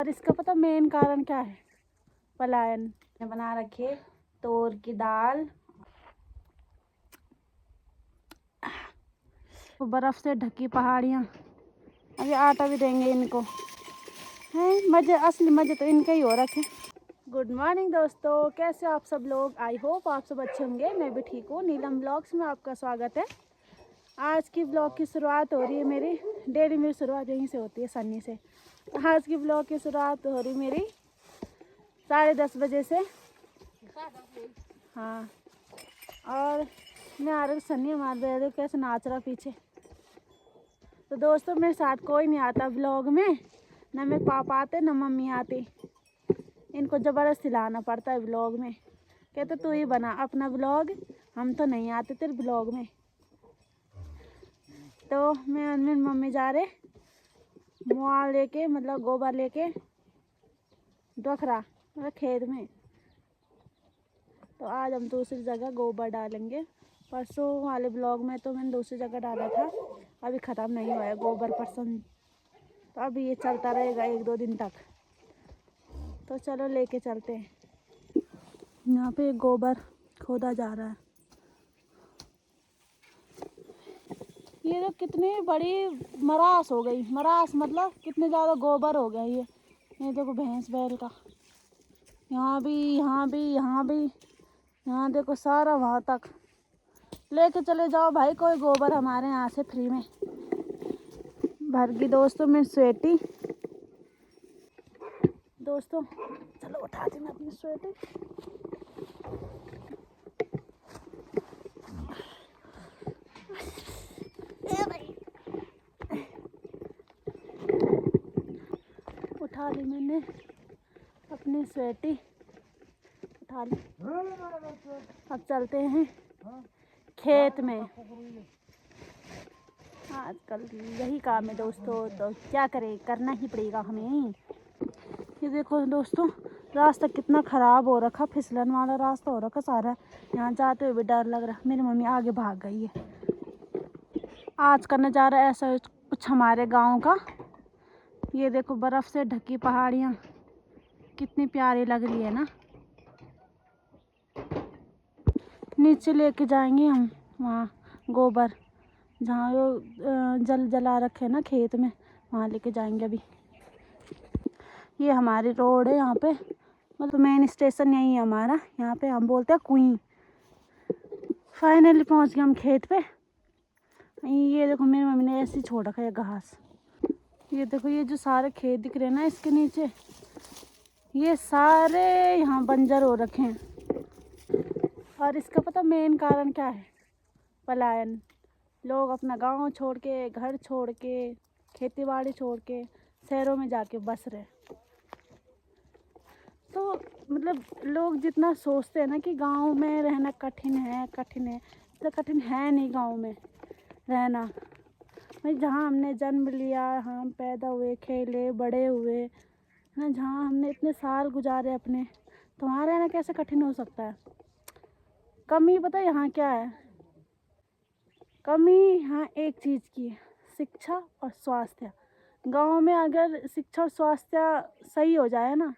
और इसका पता मेन कारण क्या है? पलायन। बना रखे तोर की दाल, बर्फ से ढकी पहाड़ियाँ। अभी आटा भी देंगे इनको। हैं मज़े, असली मज़े तो इनके ही हो रखे। गुड मॉर्निंग दोस्तों, कैसे आप सब लोग? आई होप आप सब अच्छे होंगे। मैं भी ठीक हूँ। नीलम ब्लॉग्स में आपका स्वागत है। आज की ब्लॉग की शुरुआत हो रही है मेरी, डेली मेरी शुरुआत यहीं से होती है, सन्नी से। तो आज की ब्लॉग की शुरुआत हो रही मेरी 10:30 बजे से। हाँ, और मैं आ रही सन्नी, हमारे बेटे कैसे नाच रहा पीछे। तो दोस्तों मेरे साथ कोई नहीं आता ब्लॉग में, ना मेरे पापा आते ना मम्मी आती। इनको ज़बरदस्ती लाना पड़ता है ब्लॉग में। कहते तू ही बना अपना ब्लॉग, हम तो नहीं आते तेरे ब्लॉग में। तो मैं और मेरी मम्मी जा रहे मुआ लेके, मतलब गोबर लेके डोखरा, मतलब खेत में। तो आज हम दूसरी जगह गोबर डालेंगे। परसों वाले ब्लॉग में तो मैंने दूसरी जगह डाला था, अभी ख़त्म नहीं हुआ है गोबर परसों। तो अभी ये चलता रहेगा 1-2 दिन तक। तो चलो लेके चलते हैं। यहाँ पे गोबर खोदा जा रहा है। ये तो कितनी बड़ी मरास हो गई, मरास मतलब कितने ज़्यादा गोबर हो गया ये देखो भैंस बैल का। यहाँ भी, यहाँ भी, यहाँ भी, यहाँ देखो सारा वहाँ तक। लेके चले जाओ भाई कोई गोबर हमारे यहाँ से फ्री में भर गई। दोस्तों मेरी स्वेटी, दोस्तों चलो उठाती मैं अपनी स्वेटी। उठा ली मैंने अपनी स्वेटी, उठा ली। अब चलते हैं खेत में। आजकल यही काम है दोस्तों, तो क्या करें, करना ही पड़ेगा हमें। ये देखो दोस्तों रास्ता कितना ख़राब हो रखा, फिसलन वाला रास्ता हो रखा सारा। यहाँ जाते हुए भी डर लग रहा। मेरी मम्मी आगे भाग गई है। आज का नज़ारा ऐसा कुछ हमारे गांव का। ये देखो बर्फ़ से ढकी पहाड़ियाँ कितनी प्यारी लग रही है ना। नीचे लेके जाएंगे हम वहाँ गोबर, जहाँ वो जल जला रखे हैं ना खेत में, वहाँ लेके जाएंगे अभी। ये हमारी रोड है यहाँ पे, मतलब मेन स्टेशन यही है हमारा। यहाँ पे हम बोलते हैं कुई। फाइनली पहुँच गए हम खेत पे। ये देखो मेरी मम्मी ने ऐसे ही छोड़ रखा है घास। ये देखो ये जो सारे खेत दिख रहे हैं ना इसके नीचे, ये सारे यहाँ बंजर हो रखे हैं। और इसका पता मेन कारण क्या है? पलायन। लोग अपना गांव छोड़ के, घर छोड़ के, खेती बाड़ी छोड़ के शहरों में जाके बस रहे। तो मतलब लोग जितना सोचते हैं ना कि गांव में रहना कठिन है, तो कठिन है नहीं गांव में रहना। भाई जहाँ हमने जन्म लिया, हम पैदा हुए, खेले बड़े हुए ना, जहाँ हमने इतने साल गुजारे अपने, तो वहाँ रहना कैसे कठिन हो सकता है? कमी पता है यहाँ क्या है? कमी यहाँ एक चीज़ की है, शिक्षा और स्वास्थ्य। गांव में अगर शिक्षा और स्वास्थ्य सही हो जाए ना,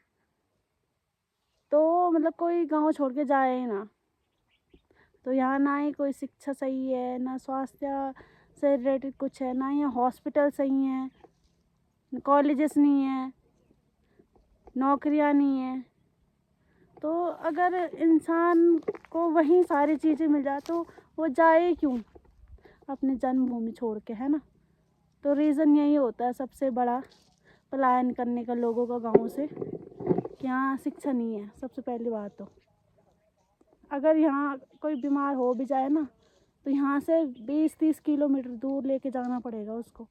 तो मतलब कोई गांव छोड़ के जाए ही ना। तो यहाँ ना ही कोई शिक्षा सही है, ना स्वास्थ्य से रिलेटेड कुछ है, ना यहाँ हॉस्पिटल सही है, कॉलेजेस नहीं है, नौकरियाँ नहीं है। तो अगर इंसान को वहीं सारी चीज़ें मिल जाए तो वो जाए क्यों अपनी जन्मभूमि छोड़ के, है ना? तो रीज़न यही होता है सबसे बड़ा पलायन करने का लोगों का गांव से, कि यहाँ शिक्षा नहीं है सबसे पहली बात। तो अगर यहाँ कोई बीमार हो भी जाए ना, तो यहाँ से 20-30 किलोमीटर दूर लेके जाना पड़ेगा उसको।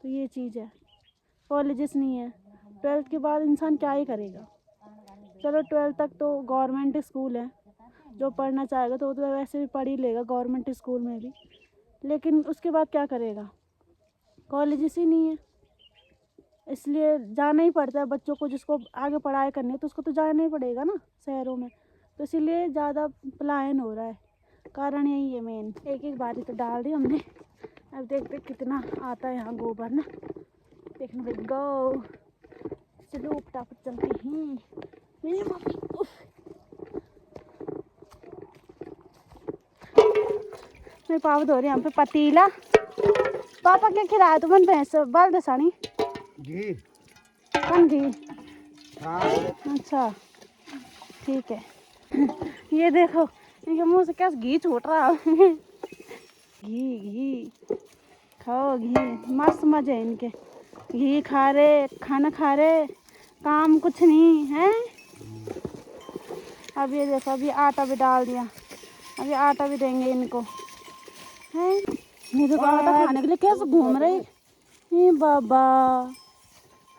तो ये चीज़ है। कॉलेजेस नहीं है, 12th के बाद इंसान क्या ही करेगा? चलो 12th तक तो गवर्नमेंट स्कूल है, जो पढ़ना चाहेगा तो वैसे भी पढ़ ही लेगा गवर्नमेंट स्कूल में भी। लेकिन उसके बाद क्या करेगा? कॉलेजेस ही नहीं है, इसलिए जाना ही पड़ता है बच्चों को। जिसको आगे पढ़ाई करनी है तो उसको तो जाना ही पड़ेगा ना शहरों में। तो इसीलिए ज़्यादा पलायन हो रहा है, कारण यही है मेन। एक बारी तो डाल दी हमने, अब देखते कितना आता है यहाँ गोबर ना। देखने पे गो। चलो फटाफट चलते हैं। मेरी मम्मी मेरे पापा धो रहे हैं यहाँ पे पतीला। पापा क्या खिलाया तुमने भैंस बाल दसानी? घी। कौन घी? हाँ। अच्छा ठीक है। ये देखो इनके मुंह से कैसे घी छूट रहा है। घी घी खाओ घी, मस्त मजे है इनके। घी खा रहे, खाना खा रहे, काम कुछ नहीं है। अब ये देखो अभी आटा भी डाल दिया, अभी आटा भी देंगे इनको है। ये देखो आटा खाने के लिए कैसे घूम रहे। ये बाबा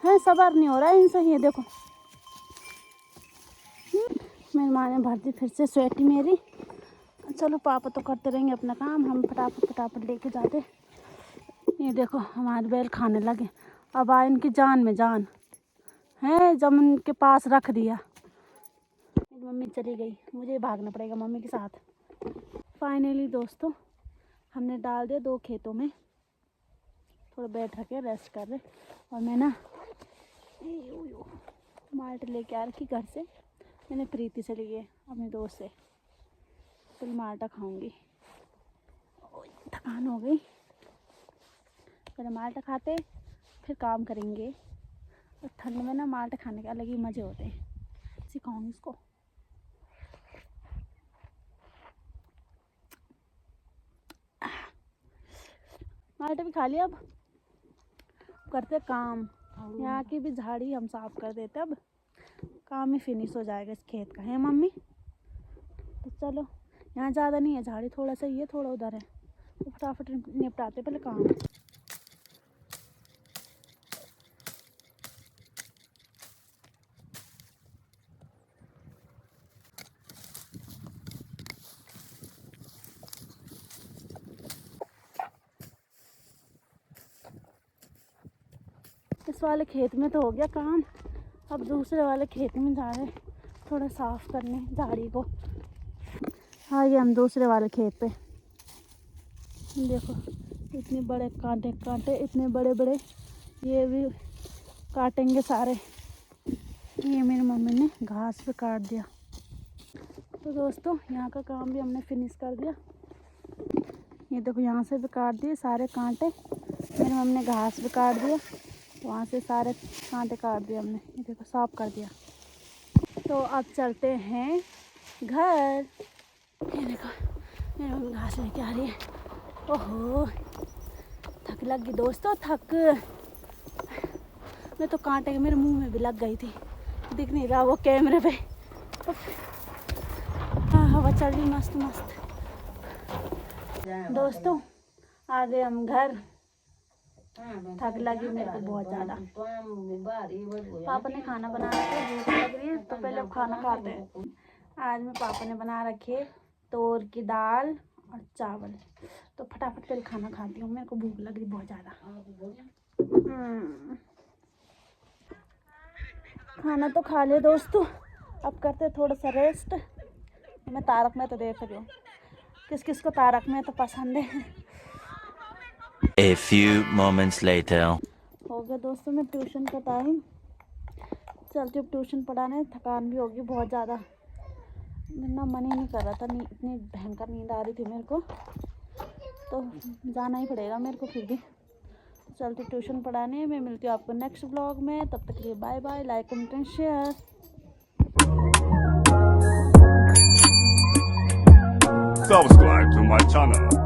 है, सबर नहीं हो रहा है इनसे। ये देखो मेरी माँ ने भर दी फिर से स्वेटी मेरी। चलो पापा तो करते रहेंगे अपना काम, हम फटाफट लेके जाते। ये देखो हमारे बैल खाने लगे। अब आए इनकी जान में जान है, जब उनके पास रख दिया। मेरी मम्मी चली गई, मुझे भागना पड़ेगा मम्मी के साथ। फाइनली दोस्तों हमने डाल दिया 2 खेतों में। थोड़ा बैठ रखे रेस्ट कर रहे। और मैं ना माल्ट लेके आ रखी घर से, मैंने प्रीति से लिए अपने दोस्त से। फिर माल्टा खाऊंगी, थकान हो गई। पहले माल्टा खाते फिर काम करेंगे। और ठंड में ना माल्टा खाने के अलग ही मज़े होते हैं। सिखाऊंगी इसको। माल्टा भी खा लिया। अब करते काम, यहाँ की भी झाड़ी हम साफ कर देते। अब काम ही फिनिश हो जाएगा इस खेत का, है मम्मी? तो चलो यहाँ ज़्यादा नहीं है झाड़ी, थोड़ा सा ये थोड़ा उधर है, तो फटाफट निपटाते पहले काम। इस वाले खेत में तो हो गया काम। अब दूसरे वाले खेत में जा रहे थोड़ा साफ करने झाड़ी को। हाँ ये हम दूसरे वाले खेत पे देखो इतने बड़े कांटे कांटे, इतने बड़े बड़े, ये भी काटेंगे सारे। ये मेरी मम्मी ने घास पे काट दिया। तो दोस्तों यहाँ का काम भी हमने फिनिश कर दिया। ये देखो यहाँ से भी काट दिए सारे कांटे। मेरी मम्मी ने घास भी काट दिया, वहाँ से सारे कांटे काट दिए हमने। ये देखो साफ कर दिया। तो अब चलते हैं घर। ये देखो मेरी मम्मी घास लेके आ रही है। ओहो थक लग गई दोस्तों, थक। मैं तो कांटे के मेरे मुंह में भी लग गई थी, दिख नहीं रहा वो कैमरे पे। हाँ हवा चल रही मस्त मस्त। दोस्तों आ गए हम घर। थक लगी मेरे को बहुत ज़्यादा। पापा ने खाना बना रखा है, भूख लग रही है तो पहले अब खाना खाते हैं। आज में पापा ने बना रखे तोर की दाल और चावल, तो फटाफट पहले खाना खाती हूँ, मेरे को भूख लग रही बहुत ज़्यादा। खाना तो खा लिया दोस्तों, अब करते थोड़ा सा रेस्ट। मैं तारक मेहता देख रही हूँ, किस किस को तारक मेहता पसंद है। A few moments later. हो गया दोस्तों मैं ट्यूशन का टाइम, चलती हूँ ट्यूशन पढ़ाने। थकान भी होगी बहुत ज़्यादा, ना मन ही नहीं कर रहा था, इतनी भयंकर नींद आ रही थी मेरे को, तो जाना ही पड़ेगा मेरे को। फिर भी चलती ट्यूशन पढ़ाने। मैं मिलती हूँ आपको नेक्स्ट ब्लॉग में, तब तक के लिए bye bye. Like comment and share. Subscribe to my channel.